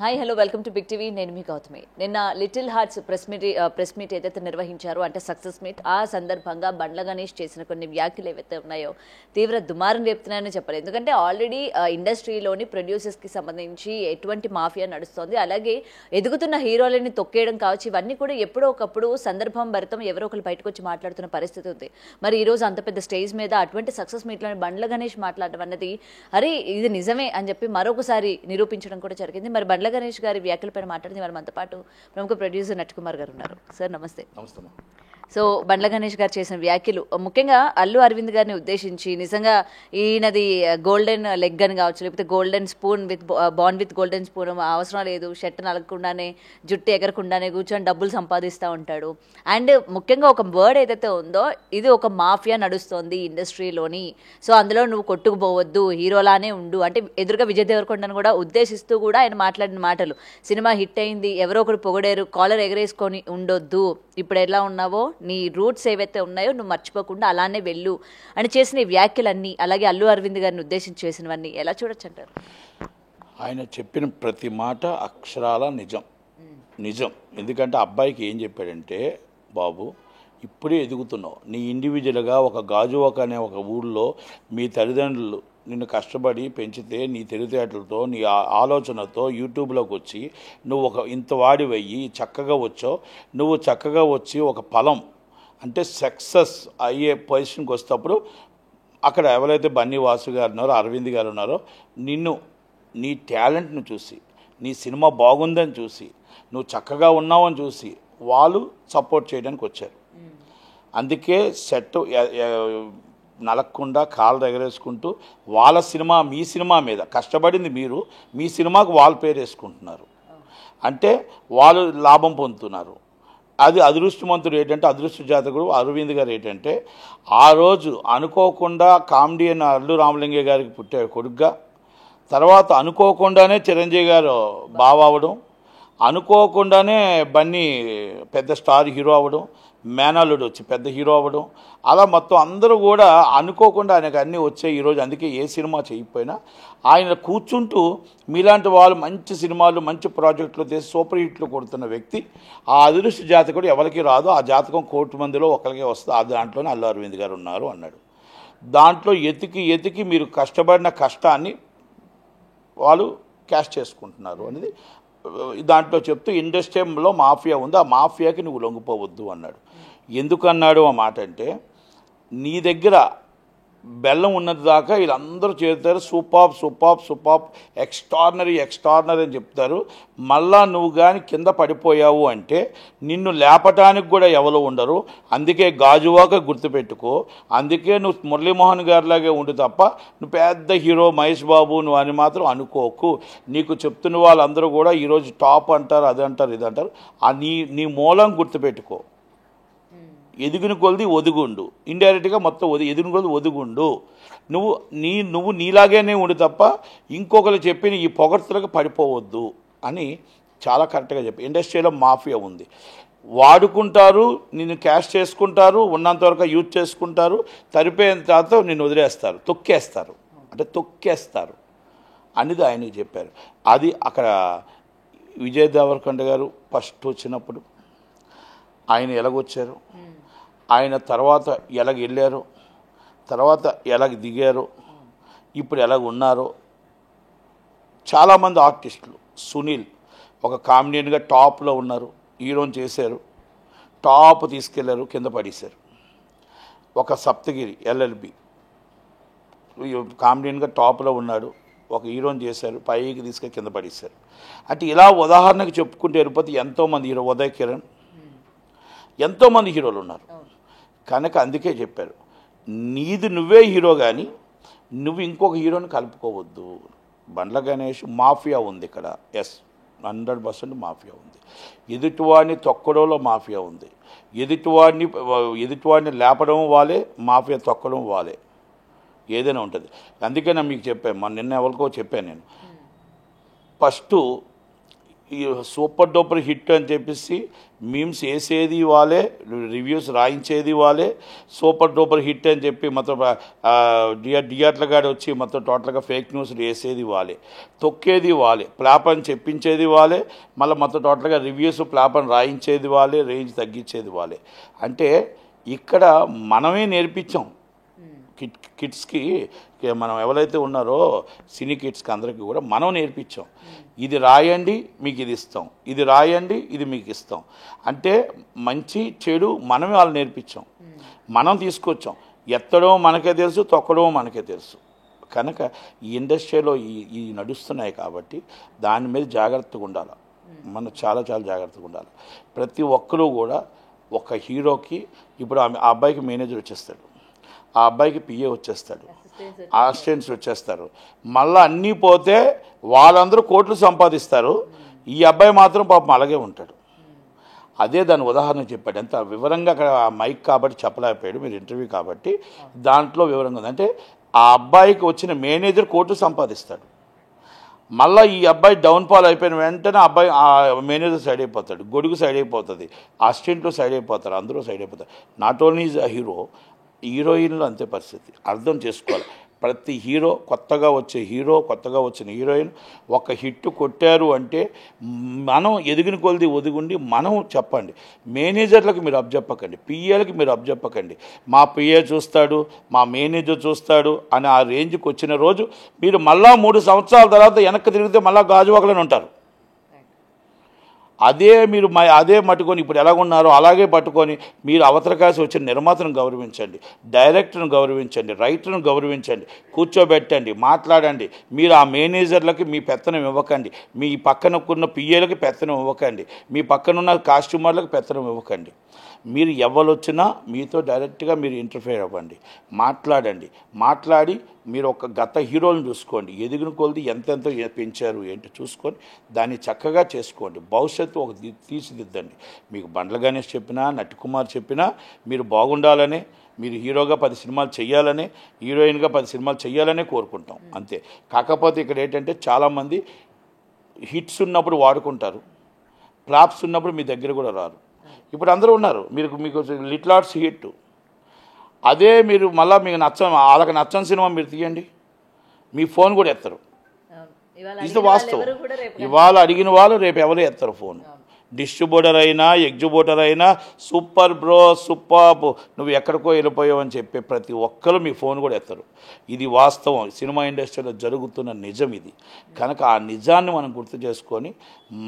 Hi hello welcome to big TV. నేను మీ గౌతమి. నిన్న లిటిల్ హార్ట్స్ ప్రెస్ మీట్ ఏదైతే నిర్వహించారో అంటే సక్సెస్ మీట్, ఆ సందర్భంగా బండ్ల గణేష్ చేసిన కొన్ని వ్యాఖ్యలు ఏవైతే ఉన్నాయో తీవ్ర దుమారం రేపుతున్నాయని చెప్పాలి. ఎందుకంటే ఆల్రెడీ ఇండస్ట్రీలోని ప్రొడ్యూసర్స్కి సంబంధించి ఎటువంటి మాఫియా నడుస్తోంది, అలాగే ఎదుగుతున్న హీరోలని తొక్కేయడం కావచ్చు, ఇవన్నీ కూడా ఎప్పుడో ఒకప్పుడు సందర్భం భరితం ఎవరో ఒకరు బయటకు వచ్చి మాట్లాడుతున్న పరిస్థితి ఉంది. మరి ఈరోజు అంత పెద్ద స్టేజ్ మీద అటువంటి సక్సెస్ మీట్లోని బండ్ల గణేష్ మాట్లాడడం అన్నది అరే ఇది నిజమే అని చెప్పి మరొకసారి నిరూపించడం కూడా జరిగింది. మరి బండ్ల గణేష్ గారి వ్యాఖ్యలపైన మాట్లాడింది వారు మనతో పాటు ప్రముఖ ప్రొడ్యూసర్ నట్కుమార్ గారు ఉన్నారు. సార్ నమస్తే. నమస్తే. సో బండ్ల గణేష్ గారు చేసిన వ్యాఖ్యలు ముఖ్యంగా అల్లు అరవింద్ గారిని ఉద్దేశించి నిజంగా ఈయనది గోల్డెన్ లెగ్ అని కావచ్చు, లేకపోతే golden spoon born with golden spoon అవసరం లేదు, షర్ట్ నలగకుండానే జుట్టు ఎగరకుండానే కూర్చొని డబ్బులు సంపాదిస్తూ ఉంటాడు. అండ్ ముఖ్యంగా ఒక వర్డ్ ఏదైతే ఉందో ఇది ఒక మాఫియా నడుస్తోంది ఇండస్ట్రీలోని, సో అందులో నువ్వు కొట్టుకుపోవద్దు, హీరోలానే ఉండు అంటే ఎదురుగా విజయ్ దేవరకొండను కూడా ఉద్దేశిస్తూ కూడా ఆయన మాట్లాడిన మాటలు. సినిమా హిట్ అయింది, ఎవరో ఒకరు పొగడేరు, కాలర్ ఎగరేసుకొని ఉండొద్దు, ఇప్పుడు ఎలా ఉన్నావో నీ రూట్స్ ఏవైతే ఉన్నాయో నువ్వు మర్చిపోకుండా అలానే వెళ్ళు అని చేసిన వ్యాఖ్యలన్నీ, అలాగే అల్లు అరవింద్ గారిని ఉద్దేశించి చేసినవన్నీ ఎలా చూడొచ్చు అంటారు? ఆయన చెప్పిన ప్రతి మాట అక్షరాల నిజం. ఎందుకంటే అబ్బాయికి ఏం చెప్పాడంటే, బాబు ఇప్పుడే ఎదుగుతున్నావు, నీ ఇండివిజువల్గా ఒక గాజువాక అనే ఒక ఊళ్ళో మీ తల్లిదండ్రులు నిన్ను కష్టపడి పెంచితే నీ తెలివితేటలతో నీ ఆలోచనతో యూట్యూబ్లోకి వచ్చి నువ్వు ఒక ఇంత వాడివయ్యి చక్కగా వచ్చావు. నువ్వు చక్కగా వచ్చి ఒక ఫలం అంటే సక్సెస్ అయ్యే పొజిషన్కి వస్తేప్పుడు అక్కడ ఎవరైతే బన్నీ వాసు గారు ఉన్నారో, అరవింద్ గారు ఉన్నారో, నిన్ను నీ టాలెంట్ను చూసి, నీ సినిమా బాగుందని చూసి, నువ్వు చక్కగా ఉన్నావని చూసి వాళ్ళు సపోర్ట్ చేయడానికి వచ్చారు. అందుకే సెట్ నలగకుండా కాళ్ళు ఎగరేసుకుంటూ వాళ్ళ సినిమా మీ సినిమా మీద కష్టపడింది మీరు, మీ సినిమాకు వాళ్ళ పేరు వేసుకుంటున్నారు అంటే వాళ్ళు లాభం పొందుతున్నారు. అది అదృష్టవంతుడు ఏంటంటే, అదృష్ట జాతకుడు అరవింద్ గారు ఏంటంటే, ఆ రోజు అనుకోకుండా కామెడియన్ అల్లు రామలింగయ్య గారికి పుట్టాడు కొడుగ్గా, తర్వాత అనుకోకుండానే చిరంజీవి గారు బావ అవ్వడం, అనుకోకుండానే బన్నీ పెద్ద స్టార్ హీరో అవ్వడం, మేనల్లుడు వచ్చి పెద్ద హీరో అవ్వడం, అలా మొత్తం అందరూ కూడా అనుకోకుండా ఆయనకు అన్నీ వచ్చాయి ఈరోజు. అందుకే ఏ సినిమా చేయకపోయినా ఆయన కూర్చుంటూ మీలాంటి వాళ్ళు మంచి సినిమాలు మంచి ప్రాజెక్టులు చేసి సూపర్ హిట్లు కొడుతున్న వ్యక్తి. ఆ అదృష్ట జాతకుడు ఎవరికి రాదు, ఆ జాతకం 1 కోటి మందిలో ఒకరికే వస్తుంది, ఆ దాంట్లోనే అల్లు అరవింద్ గారు ఉన్నారు అన్నాడు. దాంట్లో ఎతికి మీరు కష్టపడిన కష్టాన్ని వాళ్ళు క్యాష్ చేసుకుంటున్నారు అనేది దాంట్లో చెప్తూ ఇండస్ట్రీలో మాఫియా ఉంది, ఆ మాఫియాకి నువ్వు లొంగిపోవద్దు అన్నాడు. ఎందుకన్నాడు ఆ మాట అంటే, నీ దగ్గర బెల్లం ఉన్నది దాకా వీళ్ళందరూ చేరుతారు, సూపాప్ ఎక్స్ట్రాడినరీ అని చెప్తారు. మళ్ళా నువ్వు కానీ కింద పడిపోయావు అంటే నిన్ను లేపటానికి కూడా ఎవరు ఉండరు. అందుకే గాజువాక గుర్తుపెట్టుకో, అందుకే నువ్వు మురళీమోహన్ గారిలాగే ఉండు తప్ప నువ్వు పెద్ద హీరో మహేష్ బాబు నువ్వు అని మాత్రం అనుకోకు. నీకు చెప్తున్న వాళ్ళందరూ కూడా ఈరోజు టాప్ అంటారు, అది అంటారు, ఇది అంటారు. నీ మూలం గుర్తుపెట్టుకో. ఎదిగిన కొలది ఒదుగుండు, ఇండైరెక్ట్గా మొత్తం ఎదిగిన కొలది ఒదుగుండు. నువ్వు నీలాగేనే ఉండు తప్ప ఇంకొకరు చెప్పిన ఈ పొగడ్తలకు పడిపోవద్దు అని చాలా కరెక్ట్గా చెప్పి. ఇండస్ట్రీలో మాఫియా ఉంది, వాడుకుంటారు, నిన్ను క్యాష్ చేసుకుంటారు, ఉన్నంతవరకు యూజ్ చేసుకుంటారు, తరిపోయిన తర్వాత నిన్ను వదిలేస్తారు, తొక్కేస్తారు అనేది ఆయనకి చెప్పారు. అది అక్కడ విజయ్ దేవరకొండ గారు ఫస్ట్ వచ్చినప్పుడు ఆయన ఎలాగొచ్చారు, ఆయన తర్వాత ఎలాగ వెళ్ళారు, తర్వాత ఎలాగ దిగారు, ఇప్పుడు ఎలాగ ఉన్నారో. చాలామంది ఆర్టిస్టులు, సునీల్ ఒక కామెడియన్గా టాప్లో ఉన్నారు, హీరోని చేశారు, టాప్ తీసుకెళ్లారు, కింద పడేశారు. ఒక సప్తగిరి ఎల్ఎల్బి కామెడియన్గా టాప్లో ఉన్నాడు, ఒక హీరోని చేశారు, పైకి తీసుకెళ్ళి కింద పడేశారు. అంటే ఇలా ఉదాహరణకు చెప్పుకుంటే వెళ్ళిపోతే ఎంతోమంది హీరో, ఉదయ్ కిరణ్, ఎంతోమంది హీరోలు ఉన్నారు. కనుక అందుకే చెప్పారు, నీది నువ్వే హీరో కానీ నువ్వు ఇంకొక హీరోని కలుపుకోవద్దు. బండ్ల గణేష్ మాఫియా ఉంది ఇక్కడ, 100% మాఫియా ఉంది. ఎదుటివాడిని తొక్కడంలో మాఫియా ఉంది, ఎదుటివాడిని లేపడం వాళ్ళే, మాఫియా తొక్కడం వాళ్ళే, ఏదైనా ఉంటుంది. అందుకే నేను మీకు చెప్పాను, నిన్న ఎవరికో చెప్పాను నేను, ఫస్ట్ ఈ సూపర్ డూపర్ హిట్ అని చెప్పేసి మీమ్స్ వేసేది వాళ్ళే, రివ్యూస్ రాయించేది వాళ్ళే, సూపర్ డూపర్ హిట్ అని చెప్పి మొత్తం థియేటర్ల గాడి వచ్చి మొత్తం టోటల్గా ఫేక్ న్యూస్ వేసేది వాళ్ళే, తొక్కేది వాళ్ళే, ఫ్లాప్ అని చెప్పించేది వాళ్ళే, మళ్ళీ మొత్తం టోటల్గా రివ్యూస్ ఫ్లాప్ అని రాయించేది వాళ్ళే, రేంజ్ తగ్గించేది వాళ్ళే. అంటే ఇక్కడ మనమే నేర్పించాం కిడ్స్కి, మనం ఎవరైతే ఉన్నారో సినీ కిడ్స్కి అందరికీ కూడా మనం నేర్పించాం. ఇది రాయండి మీకు ఇది ఇస్తాం, ఇది రాయండి ఇది మీకు ఇస్తాం. అంటే మంచి చెడు మనమే వాళ్ళు నేర్పించాం, మనం తీసుకొచ్చాం. ఎత్తడం మనకే తెలుసు, తొక్కడం మనకే తెలుసు. కనుక ఈ ఇండస్ట్రీలో ఈ నడుస్తున్నాయి కాబట్టి దాని మీద జాగ్రత్తగా ఉండాలి. మనం చాలా చాలా జాగ్రత్తగా ఉండాలి. ప్రతి ఒక్కరూ కూడా ఒక హీరోకి ఇప్పుడు ఆ అబ్బాయికి మేనేజర్ వచ్చేస్తాడు, ఆ అబ్బాయికి పిఏ వచ్చేస్తాడు, అసిస్టెంట్స్ వచ్చేస్తారు. మళ్ళీ అన్నీ పోతే వాళ్ళందరూ కోట్లు సంపాదిస్తారు, ఈ అబ్బాయి మాత్రం పాపం అలాగే ఉంటాడు. అదే దాని ఉదాహరణ చెప్పాడు. ఎంత వివరంగా అక్కడ మైక్ కాబట్టి చెప్పలేకపోయాడు, మీరు ఇంటర్వ్యూ కాబట్టి దాంట్లో వివరంగా ఉంది. అంటే ఆ అబ్బాయికి వచ్చిన మేనేజర్ కోట్లు సంపాదిస్తాడు, మళ్ళీ ఈ అబ్బాయి డౌన్ఫాల్ అయిపోయిన వెంటనే అబ్బాయి ఆ మేనేజర్ సైడ్ అయిపోతాడు, గొడుగు సైడ్ అయిపోతుంది, అసిస్టెంట్లు సైడ్ అయిపోతారు, అందరూ సైడ్ అయిపోతారు. Not only is a hero, హీరోయిన్లు అంతే పరిస్థితి. అర్థం చేసుకోవాలి. ప్రతి హీరో, కొత్తగా వచ్చే హీరో, కొత్తగా వచ్చిన హీరోయిన్ ఒక హిట్ కొట్టారు అంటే మనం ఎదిగిన కొలిది ఒదిగుండి మనం చెప్పండి. మేనేజర్లకు మీరు అబ్జెప్పకండి, పిఏలకి మీరు అబ్జెప్పకండి. మా పిఏ చూస్తాడు, మా మేనేజర్ చూస్తాడు అని ఆ రేంజ్కి వచ్చిన రోజు మీరు మళ్ళా 3 సంవత్సరాల తర్వాత వెనక్కి తిరిగితే మళ్ళీ గాజువాకలని ఉంటారు. అదే మీరు అదే పట్టుకొని ఇప్పుడు ఎలాగున్నారో అలాగే పట్టుకొని మీరు అవతల కాసి వచ్చిన నిర్మాతను గౌరవించండి, డైరెక్టర్ను గౌరవించండి, రైటర్ను గౌరవించండి, కూర్చోబెట్టండి, మాట్లాడండి. మీరు ఆ మేనేజర్లకి మీ పెత్తనం ఇవ్వకండి, మీ పక్కనకున్న పిఏలకి పెత్తనం ఇవ్వకండి, మీ పక్కనున్న కాస్ట్యూమర్లకు పెత్తనం ఇవ్వకండి. మీరు ఎవరు వచ్చినా మీతో డైరెక్ట్గా మీరు ఇంటర్ఫేర్ అవ్వండి, మాట్లాడండి. మాట్లాడి మీరు ఒక గత హీరోలను చూసుకోండి, ఎదిగిన కొలది ఎంతెంతో పెంచారు ఏంటి చూసుకొని దాన్ని చక్కగా చేసుకోండి. భవిష్యత్తు ఒక తీర్చిదిద్దండి. మీకు బండ్ల గణేష్ చెప్పినా, నటికుమార్ చెప్పినా మీరు బాగుండాలని, మీరు హీరోగా 10 సినిమాలు చేయాలని, హీరోయిన్గా 10 సినిమాలు చేయాలనే కోరుకుంటాం అంతే. కాకపోతే ఇక్కడ ఏంటంటే చాలామంది హిట్స్ ఉన్నప్పుడు వాడుకుంటారు, ఫ్లాప్స్ ఉన్నప్పుడు మీ దగ్గర కూడా రారు. ఇప్పుడు అందరూ ఉన్నారు, మీకు లిటిల్ ఆర్ట్స్ హిట్, అదే మీరు మళ్ళీ మీకు వాళ్ళకి నచ్చని సినిమా మీరు తీయండి, మీ ఫోన్ కూడా ఎత్తరు. ఇది వాస్తవం. ఇవాళ అడిగిన వాళ్ళు రేపు ఎవరు ఎత్తరు ఫోన్. డిస్ట్రిబ్యూటర్ అయినా ఎగ్జిబ్యూటర్ అయినా సూపర్ బ్రో, సూపర్, నువ్వు ఎక్కడికో వెళ్ళిపోయావు అని చెప్పే ప్రతి ఒక్కరు మీ ఫోన్ కూడా ఎత్తరు. ఇది వాస్తవం, సినిమా ఇండస్ట్రీలో జరుగుతున్న నిజం ఇది. కనుక ఆ నిజాన్ని మనం గుర్తు చేసుకొని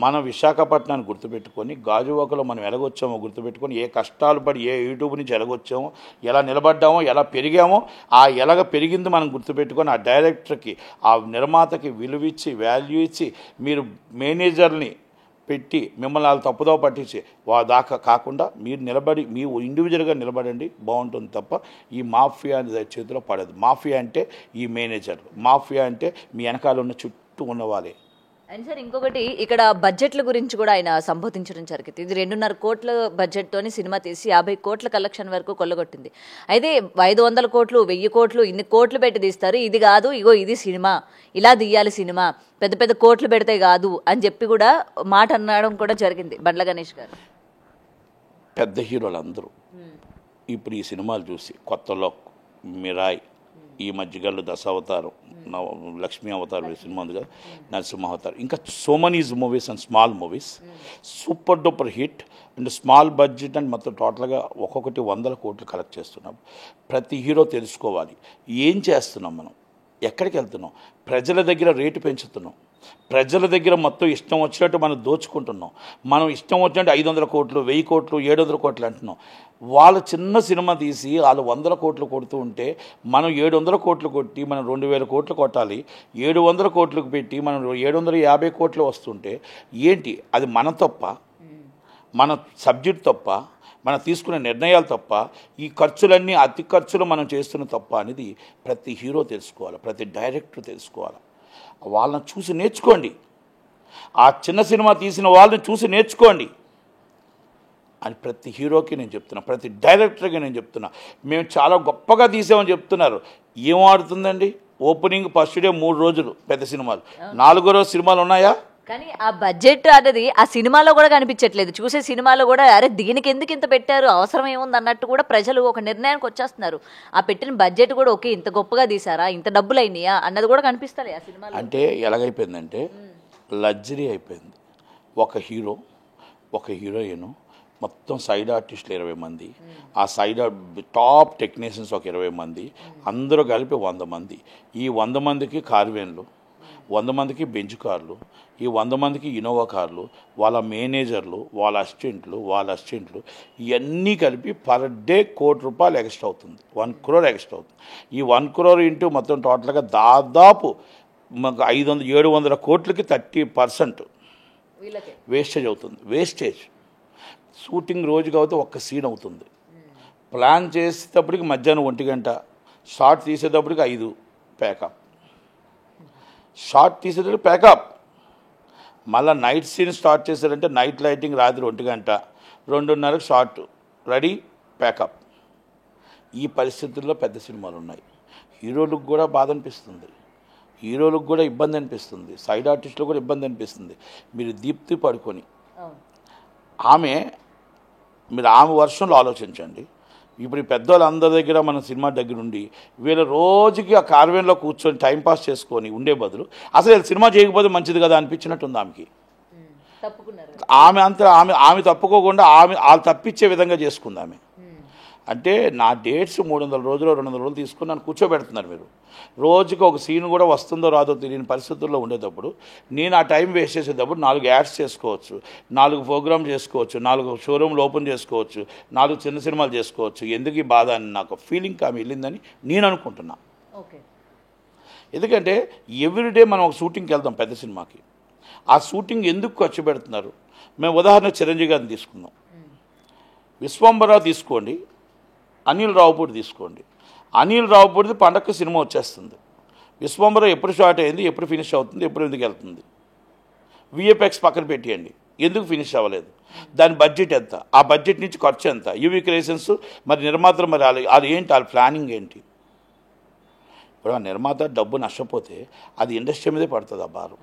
మన విశాఖపట్నాన్ని గుర్తుపెట్టుకొని గాజువాకలో మనం ఎలాగొచ్చామో గుర్తుపెట్టుకొని ఏ కష్టాలు పడి ఏ యూట్యూబ్ నుంచి ఎలాగొచ్చామో, ఎలా నిలబడ్డామో, ఎలా పెరిగామో, ఆ ఎలాగ పెరిగింది మనం గుర్తుపెట్టుకొని ఆ డైరెక్టర్కి, ఆ నిర్మాతకి విలువ ఇచ్చి, వాల్యూ ఇచ్చి, మీరు మేనేజర్ని పెట్టి మిమ్మల్ని వాళ్ళు తప్పుదో పట్టించి దాకా కాకుండా మీరు నిలబడి మీ ఇండివిజువల్గా నిలబడండి, బాగుంటుంది తప్ప ఈ మాఫియా చేతిలో పడదు. మాఫియా అంటే ఈ మేనేజర్, మాఫియా అంటే మీ వెనకాల ఉన్న చుట్టూ ఉన్నవాళ్ళే. అండ్ సార్ ఇంకొకటి ఇక్కడ బడ్జెట్ల గురించి కూడా ఆయన సంబోధించడం జరిగింది. ఇది 2.5 కోట్ల బడ్జెట్తోని సినిమా తీసి 50 కోట్ల కలెక్షన్ వరకు కొల్లగొట్టింది. అయితే 500 కోట్లు, 1000 కోట్లు, ఇన్ని కోట్లు పెట్టి తీస్తారు, ఇది కాదు, ఇగో ఇది సినిమా, ఇలా తీయాలి సినిమా, పెద్ద పెద్ద కోట్లు పెడితే కాదు అని చెప్పి కూడా మాట అనడం కూడా జరిగింది బండ్ల గణేష్ గారు. పెద్ద హీరోలు అందరూ ఇప్పుడు ఈ సినిమాలు చూసి కొత్తలో మిరాయ్, ఈ మధ్యగల్లో దశావతారం, లక్ష్మీ అవతారం సినిమా ఉంది కదా, నరసింహ అవతారం, ఇంకా so many movies and small movies super duper hit and small budget and మొత్తం టోటల్గా ఒక్కొక్కటి 100 కోట్లు కలెక్ట్ చేస్తున్నాం. ప్రతి హీరో తెలుసుకోవాలి ఏం చేస్తున్నాం, మనం ఎక్కడికి వెళ్తున్నాం, ప్రజల దగ్గర రేటు పెంచుతున్నాం, ప్రజల దగ్గర మొత్తం ఇష్టం వచ్చినట్టు మనం దోచుకుంటున్నాం. మనం ఇష్టం వచ్చినట్టు 500 కోట్లు, 1000 కోట్లు, 700 కోట్లు అంటున్నాం. వాళ్ళు చిన్న సినిమా తీసి వాళ్ళు 100 కోట్లు కొడుతూ ఉంటే మనం 700 కోట్లు కొట్టి మనం 2000 కోట్లు కొట్టాలి. 700 కోట్లకు పెట్టి మనం 750 కోట్లు వస్తుంటే ఏంటి అది? మన తప్ప, మన సబ్జెక్ట్ తప్ప, మనం తీసుకునే నిర్ణయాలు తప్ప, ఈ ఖర్చులన్నీ అతి ఖర్చులు మనం చేస్తున్న తప్ప అనేది ప్రతి హీరో తెలుసుకోవాలి, ప్రతి డైరెక్టర్ తెలుసుకోవాలి. వాళ్ళని చూసి నేర్చుకోండి, ఆ చిన్న సినిమా తీసిన వాళ్ళని చూసి నేర్చుకోండి అని ప్రతి హీరోకి నేను చెప్తున్నా, ప్రతి డైరెక్టర్కి నేను చెప్తున్నా. మేము చాలా గొప్పగా తీసామని చెప్తున్నారు. ఏం ఆడుతుందండి? ఓపెనింగ్ ఫస్ట్ డే 3 రోజులు పెద్ద సినిమాలు, 4వ రోజు సినిమాలు ఉన్నాయా? కానీ ఆ బడ్జెట్ అనేది ఆ సినిమాలో కూడా కనిపించట్లేదు. చూసే సినిమాలో కూడా అరే దీనికి ఎందుకు ఇంత పెట్టారు, అవసరం ఏముంది అన్నట్టు కూడా ప్రజలు ఒక నిర్ణయానికి వచ్చేస్తున్నారు. ఆ పెట్టిన బడ్జెట్ కూడా ఓకే ఇంత గొప్పగా తీసారా, ఇంత డబ్బులు అయినాయా అన్నది కూడా కనిపిస్తలే ఆ సినిమాలో. అంటే ఎలాగైపోయిందంటే లగ్జరీ అయిపోయింది. ఒక హీరో, ఒక హీరోయిన్, మొత్తం సైడ్ ఆర్టిస్టులు 20 మంది, ఆ సైడ్ టాప్ టెక్నీషియన్స్ ఒక 20 మంది, అందరూ కలిపి 100 మంది. ఈ 100 మందికి కార్వేన్లు, 100 మందికి బెంచ్ కార్లు, ఈ 100 మందికి ఇన్నోవా కార్లు, వాళ్ళ మేనేజర్లు, వాళ్ళ అసిస్టెంట్లు ఇవన్నీ కలిపి పర్ డే ₹1,00,00,000 ఎక్స్ట్రా అవుతుంది. 1 crore ఎక్స్ట్రా అవుతుంది. ఈ 1 crore ఇంటూ మొత్తం టోటల్గా దాదాపు మాకు 700 కోట్లకి 30% వేస్టేజ్ అవుతుంది. వేస్టేజ్ షూటింగ్ రోజుకి అవుతే ఒక్క సీన్ అవుతుంది. ప్లాన్ చేసేటప్పటికి మధ్యాహ్నం 1 గంట, షార్ట్ తీసేటప్పటికి 5 ప్యాకప్, షార్ట్ తీసేటప్పుడు ప్యాకప్, మళ్ళీ నైట్ సీన్ స్టార్ట్ చేశారంటే నైట్ లైటింగ్ రాత్రి 1 గంట, 2:30 షార్ట్ రెడీ ప్యాకప్. ఈ పరిస్థితుల్లో పెద్ద సినిమాలు ఉన్నాయి. హీరోలకు కూడా బాధ అనిపిస్తుంది, హీరోలకు కూడా ఇబ్బంది అనిపిస్తుంది, సైడ్ ఆర్టిస్టులకు కూడా ఇబ్బంది అనిపిస్తుంది. మీరు దీప్తి పడుకొని మీరు ఆమె వర్షంలో ఆలోచించండి. ఇప్పుడు ఈ పెద్దవాళ్ళందరి దగ్గర మన సినిమా దగ్గర ఉండి వీళ్ళ రోజుకి ఆ కార్వెన్లో కూర్చొని టైంపాస్ చేసుకొని ఉండే బదులు అసలు వీళ్ళు సినిమా చేయకపోతే మంచిది కదా అనిపించినట్టుంది ఆమెకి. ఆమె తప్పుకోకుండా వాళ్ళు తప్పించే విధంగా చేసుకుంది ఆమె. అంటే నా డేట్స్ 300 రోజులు 200 రోజులు తీసుకుని నన్ను కూర్చోబెడుతున్నారు మీరు. రోజుకి ఒక సీన్ కూడా వస్తుందో రాదో తెలియని పరిస్థితుల్లో ఉండేటప్పుడు నేను ఆ టైం వేస్ట్ చేసేటప్పుడు 4 యాడ్స్ చేసుకోవచ్చు, 4 ప్రోగ్రామ్ చేసుకోవచ్చు, 4 షోరూమ్లు ఓపెన్ చేసుకోవచ్చు, 4 చిన్న సినిమాలు చేసుకోవచ్చు. ఎందుకు ఈ బాధ అని నాకు ఫీలింగ్ ఆమె వెళ్ళిందని నేను అనుకుంటున్నా. ఎందుకంటే ఎవ్రీడే మనం ఒక షూటింగ్కి వెళ్తాం పెద్ద సినిమాకి. ఆ షూటింగ్ ఎందుకు ఖర్చు పెడుతున్నారు? మేము ఉదాహరణ చిరంజీవి గారిని తీసుకుందాం, విశ్వంబర తీసుకోండి, అనిల్ రావుపూడి తీసుకోండి. అనిల్ రావుపూడిది పండగకి సినిమా వచ్చేస్తుంది. విశ్వంబర ఎప్పుడు స్టార్ట్ అయింది, ఎప్పుడు ఫినిష్ అవుతుంది, ఎప్పుడు ఎందుకు వెళ్తుంది? విఎఫ్ఎక్స్ పక్కన పెట్టేయండి, ఎందుకు ఫినిష్ అవ్వలేదు? దాని బడ్జెట్ ఎంత, ఆ బడ్జెట్ నుంచి ఖర్చు ఎంత, యూవీ క్రియేషన్స్ మరి నిర్మాతలు మరి అది ఏంటి, వాళ్ళ ప్లానింగ్ ఏంటి? ఇప్పుడు ఆ నిర్మాత డబ్బు నష్టపోతే అది ఇండస్ట్రీ మీదే పడుతుంది ఆ భారం.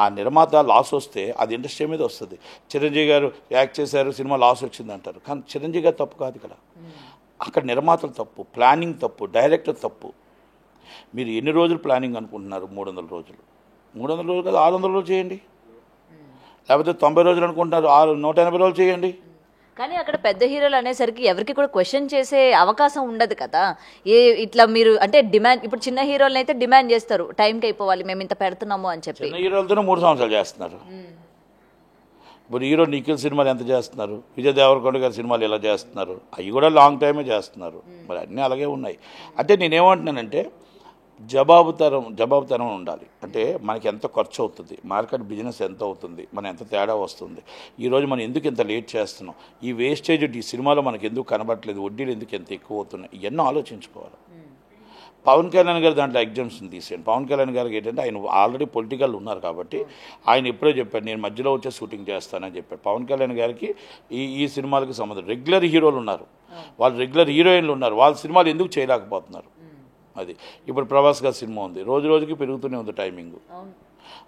ఆ నిర్మాత లాస్ వస్తే అది ఇండస్ట్రీ మీద వస్తుంది. చిరంజీవి గారు యాక్ట్ చేశారు, సినిమా లాస్ వచ్చింది అంటారు, కానీ చిరంజీవి గారు తప్పు కాదు ఇక్కడ. అక్కడ నిర్మాతలు తప్పు, ప్లానింగ్ తప్పు, డైరెక్టర్ తప్పు. మీరు ఎన్ని రోజులు ప్లానింగ్ అనుకుంటున్నారు? 300 రోజులు. 300 రోజులు కాదు, 600 రోజులు చేయండి. లేకపోతే 90 రోజులు అనుకుంటున్నారు, 180 రోజులు చేయండి. కానీ అక్కడ పెద్ద హీరోలు అనేసరికి ఎవరికి కూడా క్వశ్చన్ చేసే అవకాశం ఉండదు కదా. ఇట్లా మీరు అంటే డిమాండ్, ఇప్పుడు చిన్న హీరోలను అయితే డిమాండ్ చేస్తారు, టైంకి అయిపోవాలి, మేము ఇంత పెడుతున్నాము అని చెప్పి. చిన్న హీరోలతోనే 3 సంవత్సరాలు చేస్తున్నారు. ఇప్పుడు హీరో నిఖిల్ సినిమాలు ఎంత చేస్తున్నారు, విజయ్ దేవరకొండ గారి సినిమాలు ఎలా చేస్తున్నారు, అవి కూడా లాంగ్ టైమే చేస్తున్నారు. మరి అన్నీ అలాగే ఉన్నాయి. అంటే నేనేమంటున్నానంటే జవాబుతనం ఉండాలి. అంటే మనకి ఎంత ఖర్చు అవుతుంది, మార్కెట్ బిజినెస్ ఎంత అవుతుంది, మన ఎంత తేడా వస్తుంది, ఈరోజు మనం ఎందుకు ఇంత లేట్ చేస్తున్నాం, ఈ వేస్టేజ్ ఈ సినిమాలో మనకు ఎందుకు కనబడట్లేదు, వడ్డీలు ఎందుకు ఎంత ఎక్కువ అవుతున్నాయి, ఇవన్నీ ఆలోచించుకోవాలి. పవన్ కళ్యాణ్ గారు దాంట్లో ఎగ్జామ్షన్ తీసేయండి. పవన్ కళ్యాణ్ గారికి ఏంటంటే ఆయన ఆల్రెడీ పొలిటికల్ ఉన్నారు కాబట్టి ఆయన ఎప్పుడో చెప్పాడు నేను మధ్యలో వచ్చే షూటింగ్ చేస్తానని చెప్పాడు. పవన్ కళ్యాణ్ గారికి ఈ సినిమాలకు సంబంధం, రెగ్యులర్ హీరోలు ఉన్నారు, వాళ్ళు రెగ్యులర్ హీరోయిన్లు ఉన్నారు, వాళ్ళ సినిమాలు ఎందుకు చేయలేకపోతున్నారు? అది ఇప్పుడు ప్రభాస్ గారి సినిమా ఉంది, రోజు రోజుకి పెరుగుతూనే ఉంది టైమింగ్.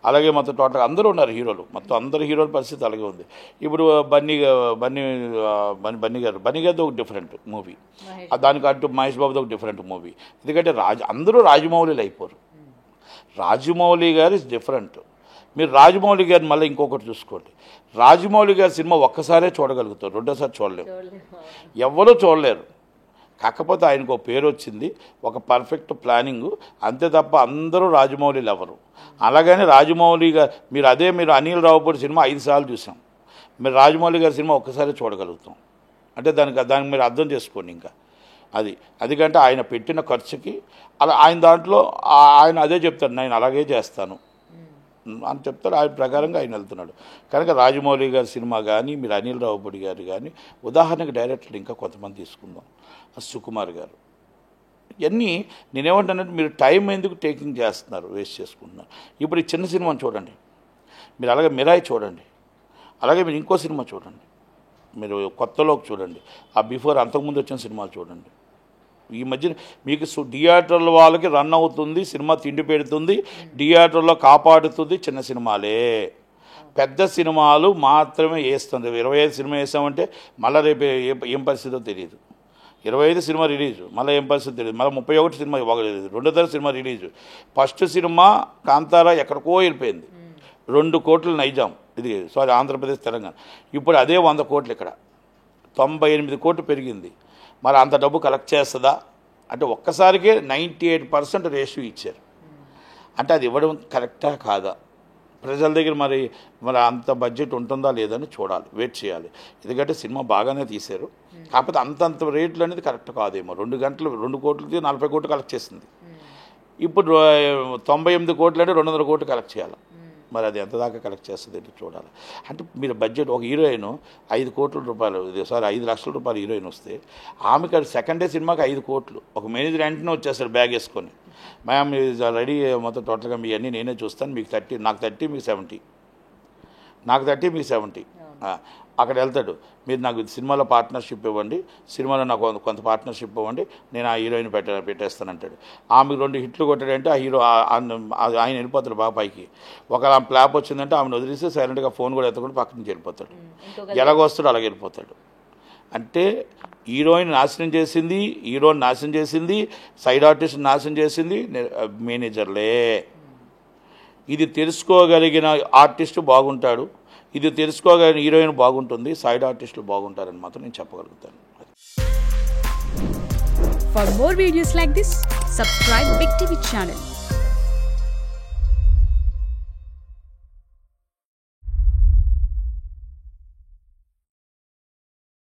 అలాగే మొత్తం టోటల్ అందరూ ఉన్నారు హీరోలు, మొత్తం అందరు హీరోల పరిస్థితి అలాగే ఉంది. ఇప్పుడు బన్నీ గారిది ఒక డిఫరెంట్ మూవీ, దానికి అటు మహేష్ బాబుది ఒక డిఫరెంట్ మూవీ. ఎందుకంటే అందరూ రాజమౌళిలు అయిపోరు. రాజమౌళి గారు ఇస్ డిఫరెంట్. మీరు రాజమౌళి గారిని మళ్ళీ ఇంకొకటి చూసుకోండి, రాజమౌళి గారి సినిమా ఒక్కసారే చూడగలుగుతారు, రెండోసారి చూడలేరు, ఎవరూ చూడలేరు. కాకపోతే ఆయనకు ఒక పేరు వచ్చింది, ఒక పర్ఫెక్ట్ ప్లానింగ్, అంతే తప్ప అందరూ రాజమౌళిలు ఎవరు. అలాగని రాజమౌళి గారు మీరు అనిల్ రావుపూడి సినిమా 5 సార్లు చూసాం, మీరు రాజమౌళి గారి సినిమా ఒక్కసారి చూడగలుగుతాం అంటే దానికి మీరు అర్థం చేసుకోండి. ఇంకా అదికంటే ఆయన పెట్టిన ఖర్చుకి అలా ఆయన దాంట్లో ఆయన అదే చెప్తాడు, నేను అలాగే చేస్తాను అని చెప్తాడు, ఆయన ప్రకారంగా ఆయన వెళ్తున్నాడు. కనుక రాజమౌళి గారి సినిమా కానీ మీరు అనిల్ రావుపూడి గారు కానీ, ఉదాహరణకు డైరెక్టర్లు ఇంకా కొంతమంది తీసుకుందాం, సుకుమార్ గారు, ఇవన్నీ నేనేమంటానంటే మీరు టైం ఎందుకు టేకింగ్ చేస్తున్నారు, వేస్ట్ చేసుకుంటున్నారు. ఇప్పుడు ఈ చిన్న సినిమాని చూడండి, మీరు అలాగే మిరాయి చూడండి, అలాగే మీరు ఇంకో సినిమా చూడండి, మీరు కొత్తలోకి చూడండి, ఆ బిఫోర్ అంతకుముందు వచ్చిన సినిమాలు చూడండి. ఈ మధ్యన మీకు థియేటర్ల వాళ్ళకి రన్ అవుతుంది సినిమా, తిండి పెడుతుంది, థియేటర్లో కాపాడుతుంది చిన్న సినిమాలే. పెద్ద సినిమాలు మాత్రమే వేస్తుంది. 25 సినిమా వేసామంటే మళ్ళీ రేపు ఏం పరిస్థితో తెలియదు. 25 సినిమా రిలీజు, మళ్ళీ ఏం పరిస్థితి తెలియదు. మళ్ళీ 31 సినిమా ఇవ్వలేదు, రెండో తరగతి cinema release. First cinema Kantara ఎక్కడికో వెళ్ళిపోయింది, 2 కోట్లు నైజాం, ఇది సారీ ఆంధ్రప్రదేశ్ తెలంగాణ. ఇప్పుడు అదే 100 కోట్లు ఇక్కడ 98 కోట్లు పెరిగింది. మరి అంత డబ్బు కలెక్ట్ చేస్తుందా అంటే ఒక్కసారికే 98% రేషియో ఇచ్చారు. అంటే అది ఇవ్వడం కరెక్టా కాదా? ప్రజల దగ్గర మరి అంత బడ్జెట్ ఉంటుందా లేదని చూడాలి, వెయిట్ చేయాలి. ఎందుకంటే సినిమా బాగానే తీశారు, కాకపోతే అంతంత రేట్లు అనేది కరెక్ట్ కాదేమో. 2 గంటలు 2 కోట్లకి 40 కోట్లు కలెక్ట్ చేసింది. ఇప్పుడు 98 కోట్లు అంటే 200 కోట్లు కలెక్ట్ చేయాలి. మరి అది ఎంత దాకా కలెక్ట్ చేస్తుంది చూడాలి. అంటే మీరు బడ్జెట్ ఒక హీరోయిన్ 5 కోట్ల రూపాయలు, సారీ 5 లక్షల రూపాయలు హీరోయిన్ వస్తే ఆమెకు సెకండ్ డే సినిమాకి 5 కోట్లు. ఒక మేనేజర్ వెంటనే వచ్చేస్తాడు బ్యాగ్ వేసుకొని, మ్యామ్ రెడీ మొత్తం టోటల్గా మీ అన్నీ నేనే చూస్తాను, మీకు 30, నాకు 30 మీకు 70, నాకు 30 మీకు 70. అక్కడ వెళ్తాడు, మీరు నాకు సినిమాలో పార్ట్నర్షిప్ ఇవ్వండి, సినిమాలో నాకు కొంత పార్ట్నర్షిప్ ఇవ్వండి, నేను ఆ హీరోయిన్ పెట్టేస్తానంటాడు. ఆమెకు 2 హిట్లు కొట్టాడంటే ఆ హీరో ఆయన వెళ్ళిపోతాడు బాగా పైకి. ఒకవేళ ఫ్లాప్ వచ్చిందంటే ఆమెను వదిలేస్తే సైలెంట్గా ఫోన్ కూడా ఎత్తకుండా పక్క నుంచి వెళ్ళిపోతాడు. ఎలాగొస్తాడు అలాగే వెళ్ళిపోతాడు. అంటే హీరోయిన్ నాశనం చేసింది, హీరోని నాశనం చేసింది, సైడ్ ఆర్టిస్ట్ నాశనం చేసింది మేనేజర్లే. ఇది తెలుసుకోగలిగిన ఆర్టిస్ట్ బాగుంటాడు, ఇది తెలుసుకోగలిగిన హీరోయిన్ బాగుంటుంది, సైడ్ ఆర్టిస్టులు బాగుంటారని మాత్రం నేను చెప్పగలుగుతాను. For more videos like this, subscribe Big TV channel.